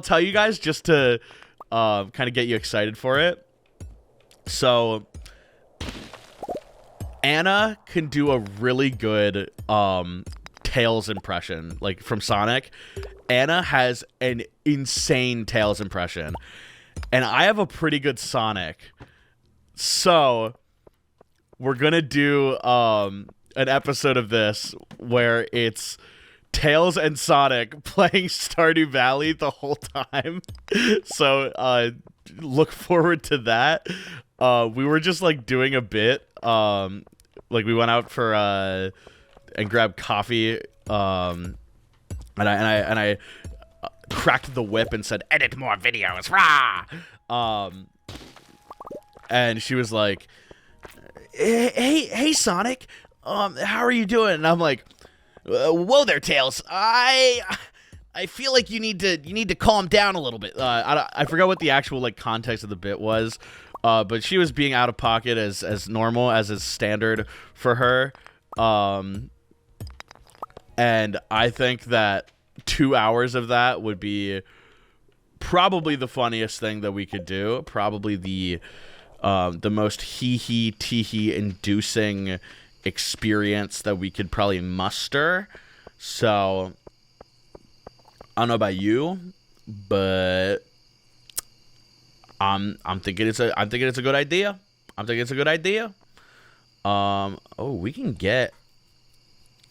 tell you guys just to kind of get you excited for it. So Anna can do a really good Tails impression, like from Sonic. Anna has an insane Tails impression, and I have a pretty good Sonic. So we're gonna do an episode of this where it's Tails and Sonic playing Stardew Valley the whole time. So look forward to that. We were just like doing a bit. Like we went out for and grabbed coffee. And I cracked the whip and said, "Edit more videos, rah!" And she was like, "Hey, Sonic, how are you doing?" And I'm like, "Whoa there, Tails. I feel like you need to calm down a little bit." I forgot what the actual like context of the bit was, but she was being out of pocket as normal, as is standard for her. And I think that 2 hours of that would be probably the funniest thing that we could do. Probably the most hee-hee, tee-hee inducing experience that we could probably muster. So I don't know about you, but I'm thinking it's a good idea. Oh, we can get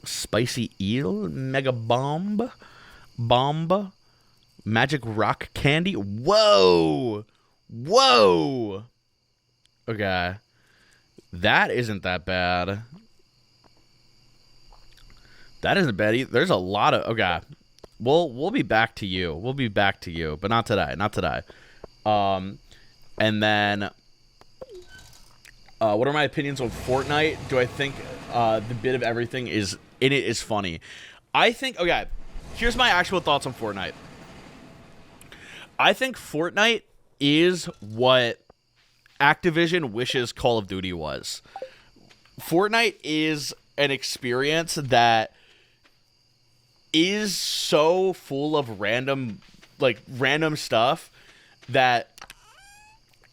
Spicy Eel, Mega Bomb, Magic Rock Candy. Whoa! Okay. That isn't that bad. That isn't bad either. There's a lot of... Okay. We'll be back to you. But not today. And then... what are my opinions on Fortnite? Do I think the bit of everything is in it is funny? I think... Okay. Here's my actual thoughts on Fortnite. I think Fortnite is what Activision wishes Call of Duty was. Fortnite is an experience that is so full of random stuff that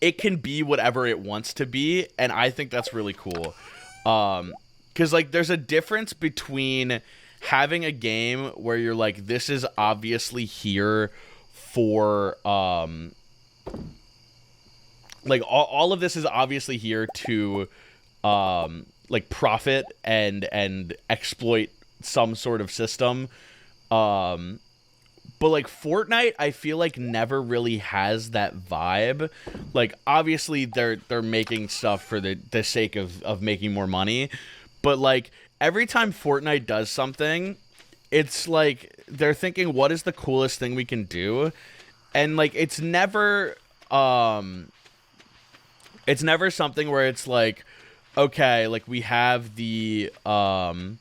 it can be whatever it wants to be, and I think that's really cool. 'Cause like there's a difference between having a game where you're like, this is obviously here for like all of this is obviously here to like profit and exploit some sort of system. But like Fortnite, I feel like never really has that vibe. Like obviously they're making stuff for the sake of making more money, but like every time Fortnite does something, it's like they're thinking, what is the coolest thing we can do? And like it's never something where it's like, okay, like we have the Ariana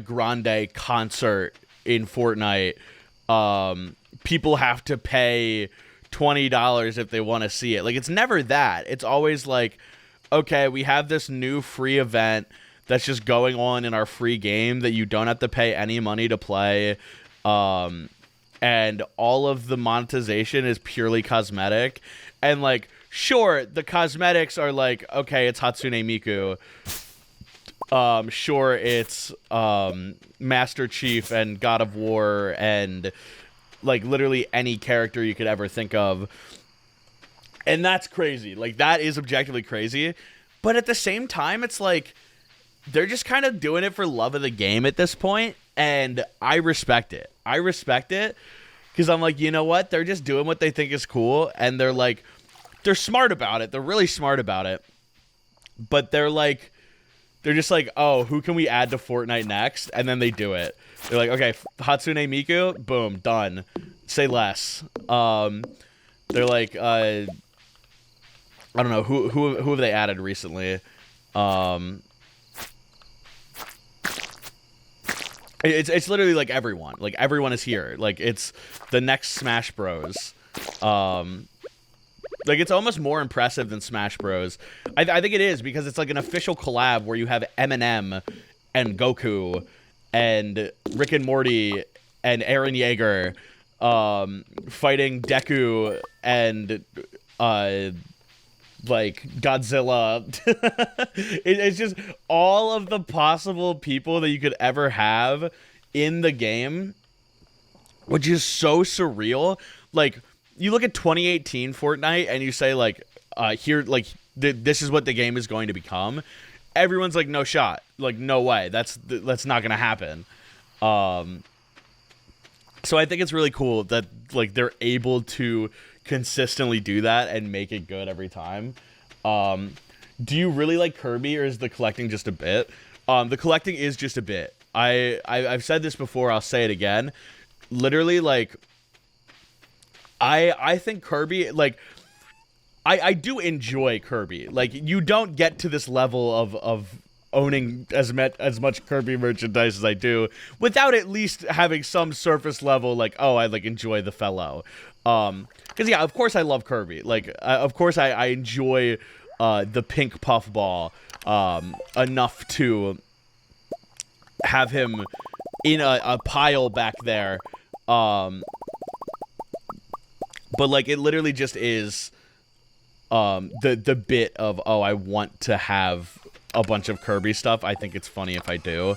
Grande concert in Fortnite. People have to pay $20 if they want to see it. Like it's never that. It's always like, okay, we have this new free event that's just going on in our free game that you don't have to pay any money to play. And all of the monetization is purely cosmetic. And like, sure, the cosmetics are like, okay, it's Hatsune Miku. Sure, it's Master Chief and God of War and like literally any character you could ever think of. And that's crazy. Like that is objectively crazy. But at the same time, it's like they're just kind of doing it for love of the game at this point, and I respect it. I respect it because I'm like, you know what? They're just doing what they think is cool, and they're like, they're smart about it. They're really smart about it, but they're just like, oh, who can we add to Fortnite next? And then they do it. They're like, okay, Hatsune Miku, boom, done. Say less. They're like, I don't know who have they added recently. It's literally like everyone. Like everyone is here. Like it's the next Smash Bros. Like it's almost more impressive than Smash Bros. I think it is because it's like an official collab where you have Eminem and Goku and Rick and Morty and Eren Yeager fighting Deku and like Godzilla. It's just all of the possible people that you could ever have in the game, which is so surreal. Like you look at 2018 Fortnite and you say like this is what the game is going to become. Everyone's like, no shot, like no way, that's not gonna happen. So I think it's really cool that like they're able to consistently do that and make it good every time. Do you really like Kirby, or is the collecting just a bit? The collecting is just a bit. I've said this before, I'll say it again. Literally, like I think Kirby, like I do enjoy Kirby. Like you don't get to this level of owning as much Kirby merchandise as I do without at least having some surface level like, oh, I like enjoy the fellow. Because yeah, of course I love Kirby. Like of course I enjoy the pink puffball enough to have him in a pile back there. But like it literally just is the bit of, oh, I want to have a bunch of Kirby stuff. I think it's funny if I do,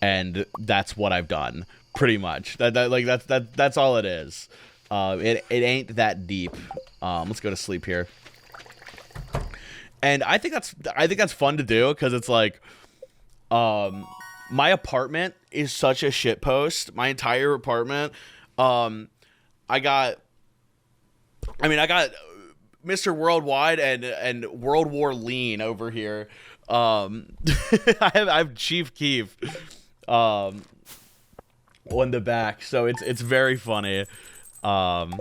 and that's what I've done pretty much. That's all it is. It ain't that deep. Let's go to sleep here. And I think that's fun to do because it's like, my apartment is such a shitpost. My entire apartment. I got Mr. Worldwide and World War Lean over here. I have Chief Keef on the back, so it's very funny. And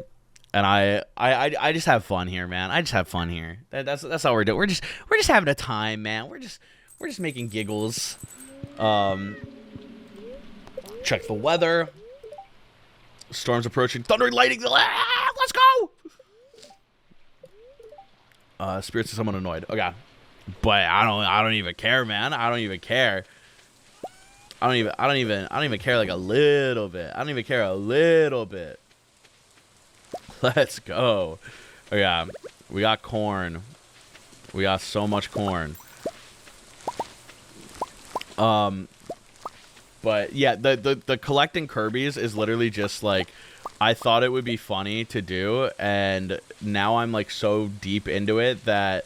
I just have fun here, man. I just have fun here. That's all we're doing. We're just having a time, man. We're just making giggles. Check the weather. Storm's approaching. Thunder and lightning. Let's go. Spirits of someone annoyed. Okay. But I don't even care, man. I don't even care. I don't even care like a little bit. I don't even care a little bit. Let's go. Oh yeah. We got corn. We got so much corn. But yeah, the collecting Kirby's is literally just like, I thought it would be funny to do, and now I'm like so deep into it that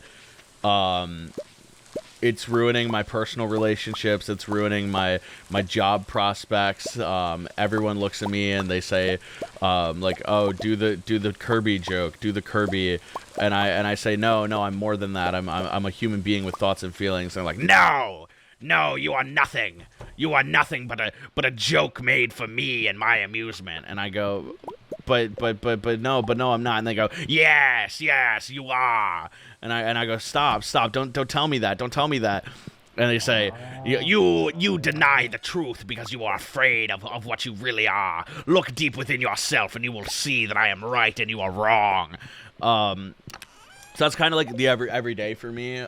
it's ruining my personal relationships. It's ruining my job prospects. Everyone looks at me and they say, like, "Oh, do the Kirby joke, do the Kirby," and I say, "No, I'm more than that. I'm a human being with thoughts and feelings." And I'm like, "No, you are nothing. You are nothing but a joke made for me and my amusement." And I go, but no, I'm not. And they go, yes, you are. And I go, stop, don't tell me that, don't tell me that. And they say, you deny the truth because you are afraid of what you really are. Look deep within yourself and you will see that I am right and you are wrong. So that's kind of like the everyday for me.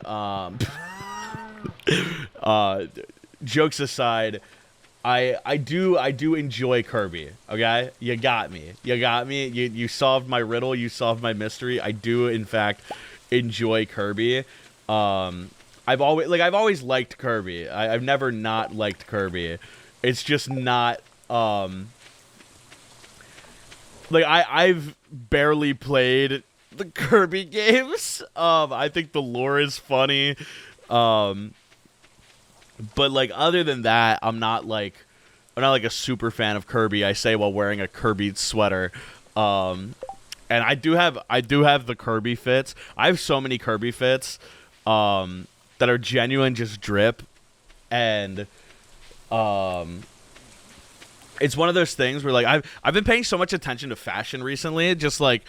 Jokes aside, I do enjoy Kirby. Okay, you got me. You solved my riddle. You solved my mystery. I do in fact enjoy Kirby. I've always liked Kirby. I've never not liked Kirby. It's just not like I've barely played the Kirby games. I think the lore is funny. But like other than that, I'm not like a super fan of Kirby. I say while wearing a Kirby sweater. And I do have the Kirby fits. I have so many Kirby fits that are genuine just drip, and it's one of those things where like I've been paying so much attention to fashion recently, just like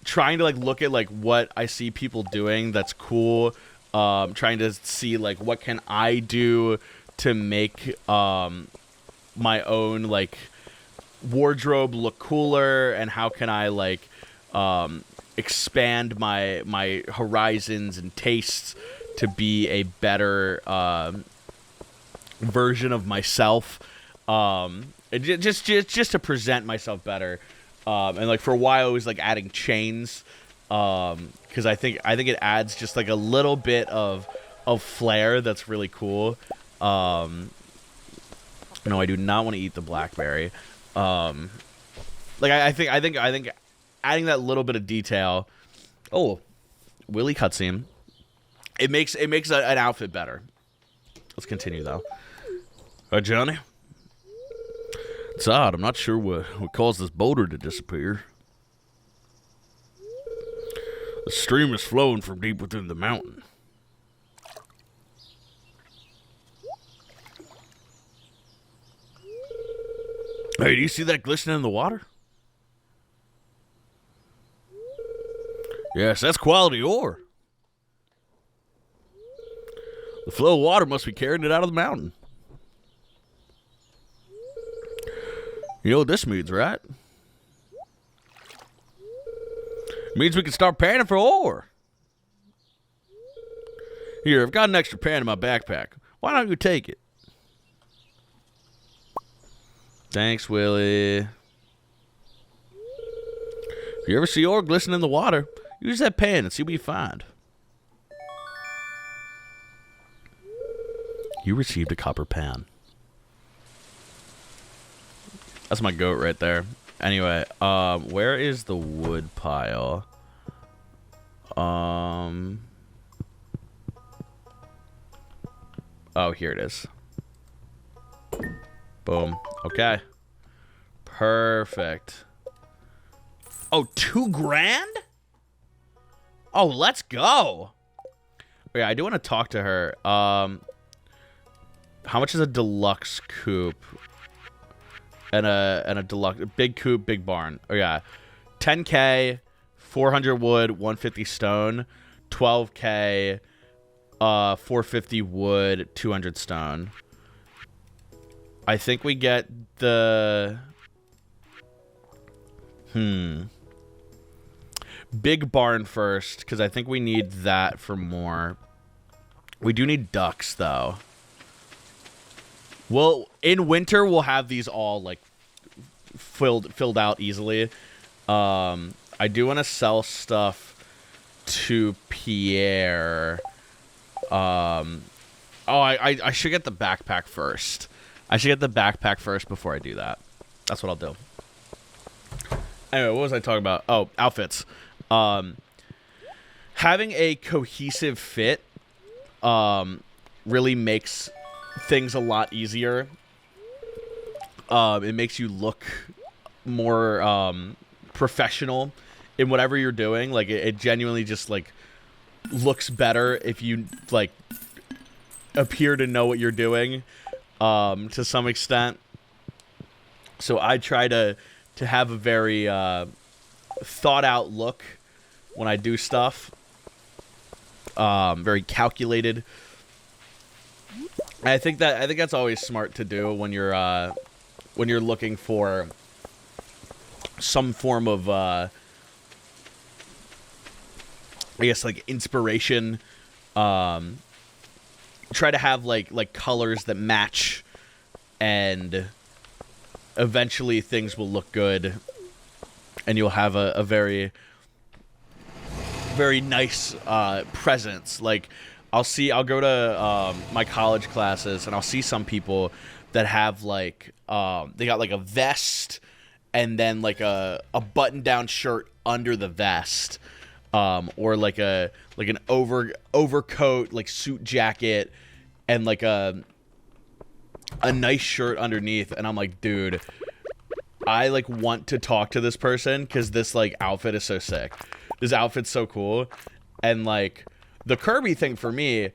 trying to like look at like what I see people doing that's cool, trying to see like what can I do to make my own like wardrobe look cooler, and how can I like expand my horizons and tastes to be a better version of myself, just to present myself better, and like for a while I was like adding chains, because I think it adds just like a little bit of flair that's really cool. No, I do not want to eat the blackberry. Like I think adding that little bit of detail. Oh, Willy cutscene. It makes an outfit better. Let's continue though. Johnny. It's odd. I'm not sure what caused this boulder to disappear. The stream is flowing from deep within the mountain. Hey, do you see that glistening in the water? Yes, that's quality ore. The flow of water must be carrying it out of the mountain. You know what this means, right? It means we can start panning for ore. Here, I've got an extra pan in my backpack. Why don't you take it? Thanks, Willy. If you ever see ore glistening in the water, use that pan and see what you find. You received a copper pan. That's my goat right there. Anyway, where is the wood pile? Oh, here it is. Boom. Okay. Perfect. Oh, $2,000? Oh, let's go. Yeah, I do want to talk to her. How much is a deluxe coupe? And a deluxe big coupe, big barn. Oh yeah. 10K, 400 wood, 150 stone, 12K, 450 wood, 200 stone. I think we get the big barn first, because I think we need that for more. We do need ducks though. Well, in winter we'll have these all like filled out easily. I do want to sell stuff to Pierre. I should get the backpack first. I should get the backpack first before I do that. That's what I'll do. Anyway, what was I talking about? Oh, outfits. Having a cohesive fit really makes things a lot easier. It makes you look more professional in whatever you're doing. Like it genuinely just like looks better if you like appear to know what you're doing to some extent. So I try to have a very thought out look when I do stuff. Very calculated. And I think that's always smart to do when you're looking for some form of I guess like inspiration. Try to have like colors that match, and eventually things will look good, and you'll have a very very nice presence. Like I'll go to my college classes, and I'll see some people that have like they got like a vest and then like a button down shirt under the vest, or like an overcoat, like suit jacket, and like a a nice shirt underneath, and I'm like, dude, I like want to talk to this person because this like outfit is so sick. This outfit's so cool. And like the Kirby thing for me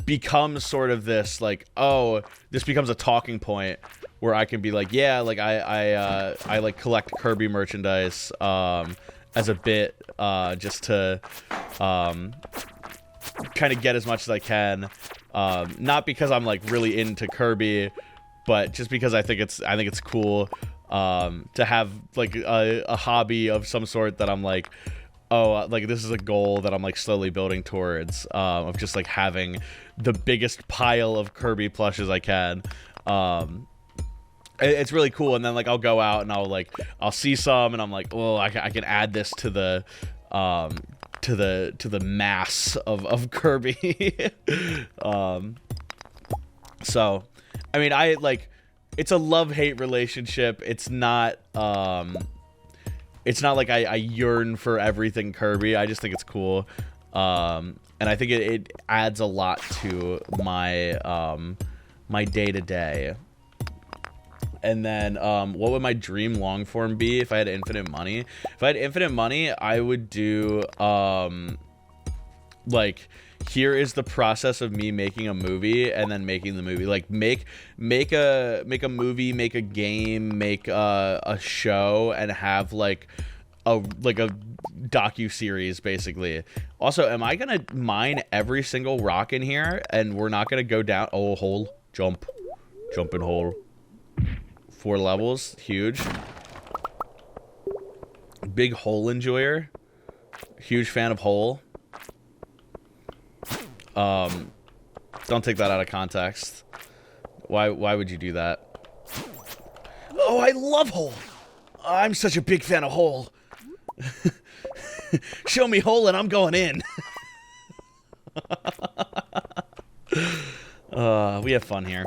becomes sort of this like, oh, this becomes a talking point where I can be like, yeah, like I like collect Kirby merchandise as a bit just to kind of get as much as I can. Not because I'm like really into Kirby, but just because I think it's cool to have like a hobby of some sort that I'm like, oh, like this is a goal that I'm like slowly building towards, of just like having the biggest pile of Kirby plushes I can. It's really cool. And then like I'll go out and I'll see some and I'm like, oh, I can add this to the mass of Kirby. So I mean, I like, it's a love-hate relationship. It's not like I yearn for everything Kirby. I just think it's cool. And I think it adds a lot to my my day-to-day. And then what would my dream long form be if I had infinite money? If I had infinite money, I would do like, here is the process of me making a movie and then making the movie. Like make a movie, make a game, make a show, and have like a docu-series basically. Also, am I gonna mine every single rock in here and we're not gonna go down? Oh, hole, jump in hole. 4 levels, huge. Big hole enjoyer. Huge fan of hole. Don't take that out of context. Why would you do that? Oh, I love hole. I'm such a big fan of hole. Show me hole and I'm going in. We have fun here.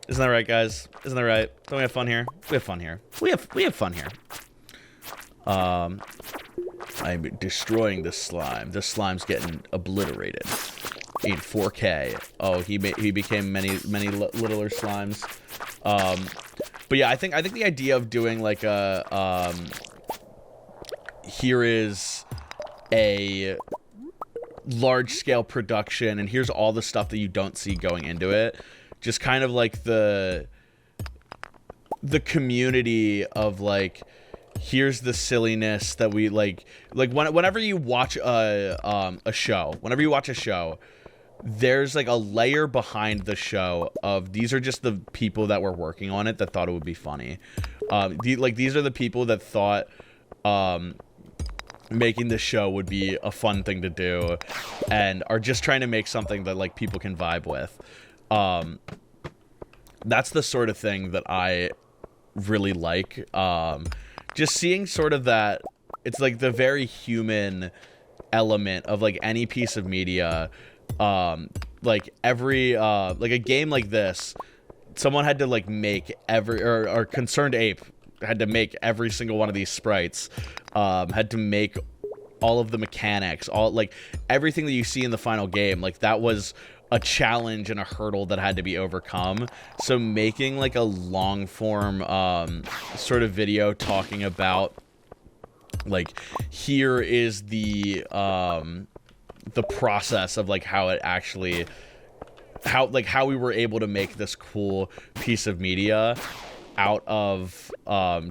Isn't that right, guys? Isn't that right? Don't we have fun here? We have fun here. We have fun here. I'm destroying this slime. This slime's getting obliterated in 4K. Oh, he became many littler slimes. But yeah, I think the idea of doing like a here is a large scale production and here's all the stuff that you don't see going into it. Just kind of like the community of like, here's the silliness that we like whenever you watch a show, there's like a layer behind the show of these are just the people that were working on it that thought it would be funny. These are the people that thought making this show would be a fun thing to do and are just trying to make something that like people can vibe with. That's the sort of thing that I really like. Just seeing sort of that, it's like the very human element of like any piece of media. Like every like a game like this, someone had to like make every or Concerned Ape had to make every single one of these sprites, had to make all of the mechanics, all like everything that you see in the final game. Like that was a challenge and a hurdle that had to be overcome. So making like a long form sort of video talking about like, here is the process of like how it actually, how we were able to make this cool piece of media out of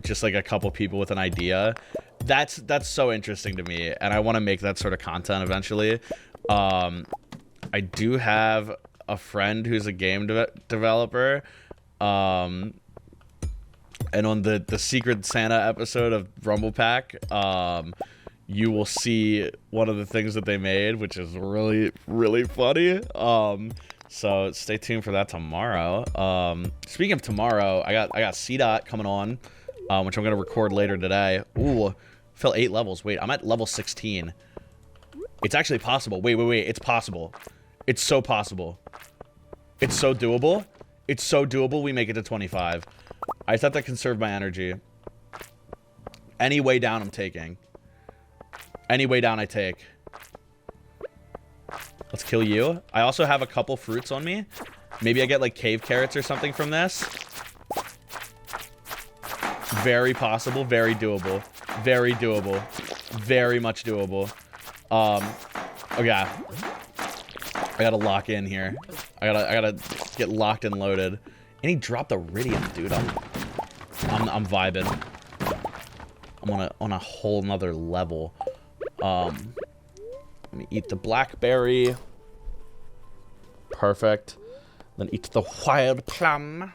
just like a couple people with an idea. That's so interesting to me, and I want to make that sort of content eventually. I do have a friend who's a game developer, and on the Secret Santa episode of Rumble Pack, you will see one of the things that they made, which is really, really funny. So stay tuned for that tomorrow. Speaking of tomorrow, I got CDOT coming on, which I'm gonna record later today. Ooh, fell 8 levels. Wait, I'm at level 16. It's actually possible. Wait. It's possible. It's so possible. It's so doable. It's so doable. We make it to 25. I just have to conserve my energy. Any way down, I'm taking. Any way down, I take. Let's kill you. I also have a couple fruits on me. Maybe I get, like, cave carrots or something from this. Very possible. Very doable. Very doable. Very much doable. Oh, yeah. I gotta lock in here. I gotta get locked and loaded. And he dropped iridium, dude. I'm vibing. I'm on a whole nother level. Let me eat the blackberry. Perfect. Then eat the wild plum.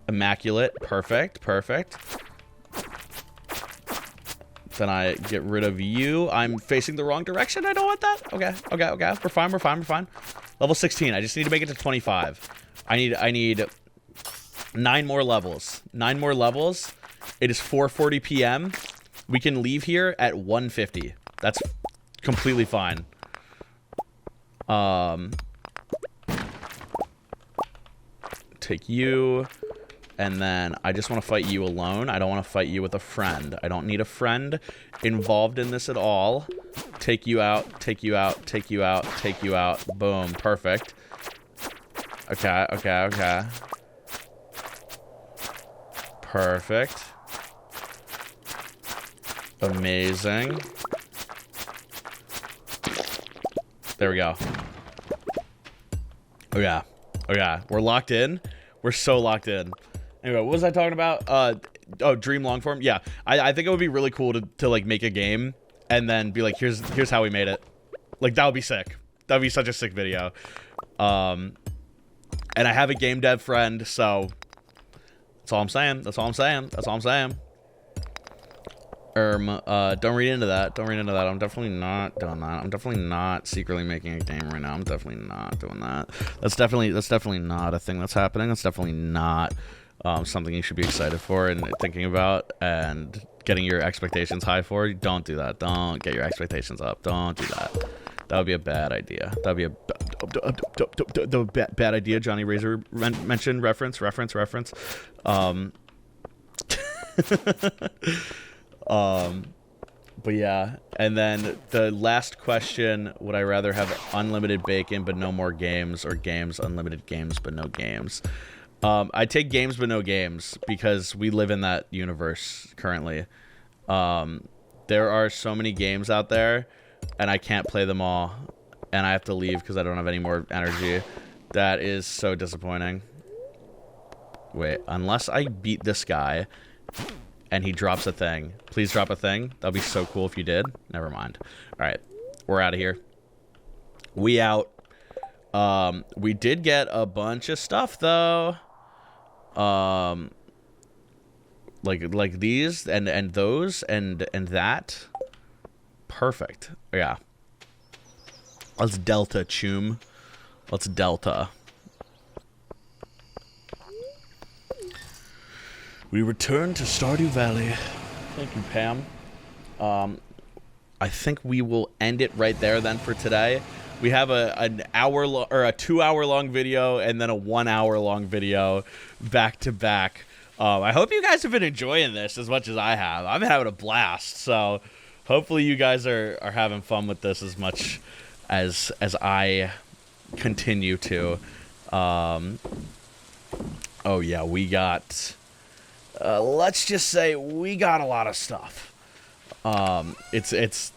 Immaculate. Perfect. Perfect. Then I get rid of you. I'm facing the wrong direction. I don't want that. Okay. Okay. Okay. We're fine. We're fine. We're fine. Level 16. I just need to make it to 25. I need 9 more levels. 9 more levels. It is 4:40 p.m. We can leave here at 1:50. That's completely fine. Take you. And then I just want to fight you alone. I don't want to fight you with a friend. I don't need a friend involved in this at all. Take you out, take you out, take you out, take you out. Boom. Perfect. Okay, okay, okay. Perfect. Amazing. There we go. Oh, yeah. Oh, yeah. We're locked in. We're so locked in. Anyway, what was I talking about? Oh, Dream Longform? Yeah. I think it would be really cool to like, make a game and then be like, here's how we made it. Like, that would be sick. That would be such a sick video. And I have a game dev friend, so that's all I'm saying. That's all I'm saying. That's all I'm saying. Don't read into that. Don't read into that. I'm definitely not doing that. I'm definitely not secretly making a game right now. I'm definitely not doing that. That's definitely not a thing that's happening. That's definitely not something you should be excited for and thinking about and getting your expectations high for. Don't do that. Don't get your expectations up. Don't do that. That would be a bad idea. That would be a bad idea. Jonny RaZeR mentioned reference. But yeah, and then the last question, would I rather have unlimited bacon but no more games, or games, unlimited games but no games? I take games but no games because we live in that universe currently. There are so many games out there and I can't play them all and I have to leave because I don't have any more energy. That is so disappointing. Wait, unless I beat this guy and he drops a thing. Please drop a thing. That'd be so cool if you did. Never mind. All right, we're out of here. We out. We did get a bunch of stuff though. Like these and those and that. Perfect. Yeah. Let's Delta, Choom. Let's Delta. We return to Stardew Valley. Thank you, Pam. I think we will end it right there then for today. We have an hour or a 2 hour long video and then a 1 hour long video back to back. I hope you guys have been enjoying this as much as I have. I've been having a blast. So hopefully you guys are having fun with this as much as I continue to. Oh yeah, we got. Let's just say we got a lot of stuff. It's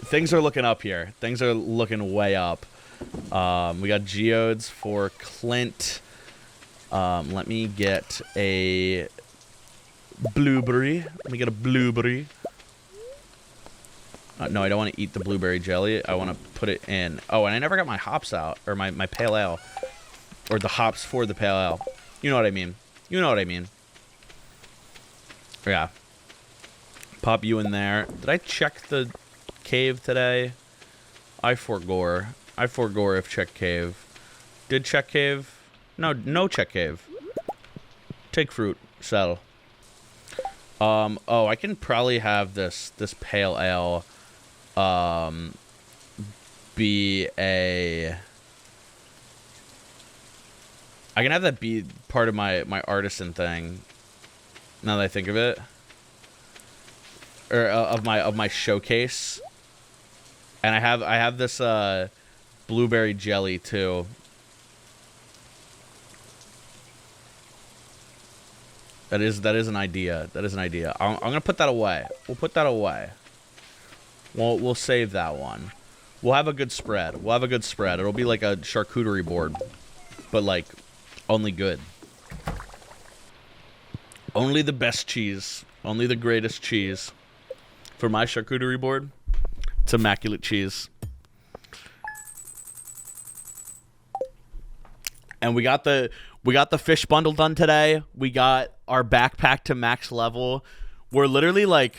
things are looking up here. Things are looking way up. We got geodes for Clint. Let me get a blueberry. Let me get a blueberry. No, I don't want to eat the blueberry jelly. I want to put it in. Oh, and I never got my hops out, or my pale ale, or the hops for the pale ale. You know what I mean. You know what I mean. Yeah. Pop you in there. Did I check the cave today? I forgore if check cave. Did check cave? No check cave. Take fruit. Sell. Oh, I can probably have this pale ale be a... I can have that be part of my artisan thing. Now that I think of it, or of my showcase, and I have this blueberry jelly too. That is an idea. That is an idea. I'm gonna put that away. We'll put that away. We'll save that one. We'll have a good spread. We'll have a good spread. It'll be like a charcuterie board, but like only good. Only the best cheese. Only the greatest cheese. For my charcuterie board, it's immaculate cheese. And we got the fish bundle done today. We got our backpack to max level. We're literally like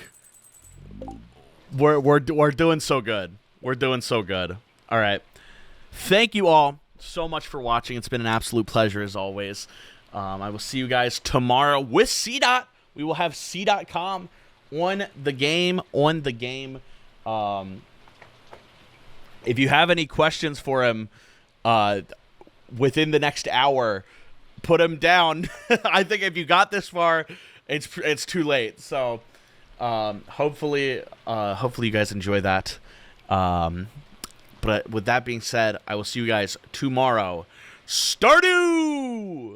we're doing so good. We're doing so good. All right. Thank you all so much for watching. It's been an absolute pleasure as always. I will see you guys tomorrow with C-Dot. We will have C.com on the game. If you have any questions for him within the next hour, put them down. I think if you got this far, it's too late. So hopefully you guys enjoy that. But with that being said, I will see you guys tomorrow. Stardew!